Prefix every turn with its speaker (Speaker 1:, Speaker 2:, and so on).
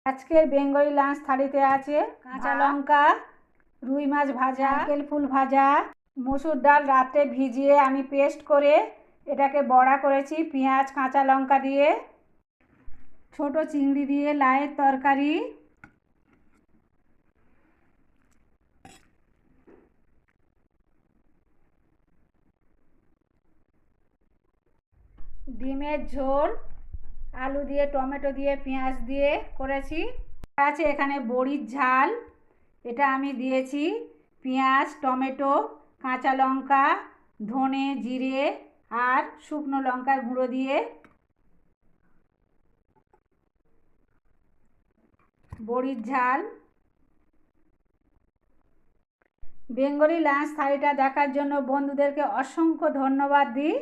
Speaker 1: আজকের Bengali lunch থালিতে আছে কাঁচা লঙ্কা, রুই মাছ ভাজা, নারকেল ফুল ভাজা, মসুর ডাল রাতে ভিজিয়ে আমি পেস্ট করে এটাকে বড়া করেছি পেঁয়াজ কাঁচা লঙ্কা দিয়ে, ছোট চিংড়ি দিয়ে লাইয়ের তরকারি, ডিমের ঝোল, আলু দিয়ে টমেটো দিয়ে পেঁয়াজ দিয়ে করেছি। আছে এখানে বড়ির ঝাল, এটা আমি দিয়েছি পেঁয়াজ টমেটো কাঁচা লঙ্কা ধনে জিরে আর শুকনো লঙ্কার গুঁড়ো দিয়ে বড়ির ঝাল। বেঙ্গলি লাঞ্চ থালিটা দেখার জন্য বন্ধুদেরকে অসংখ্য ধন্যবাদ দিই।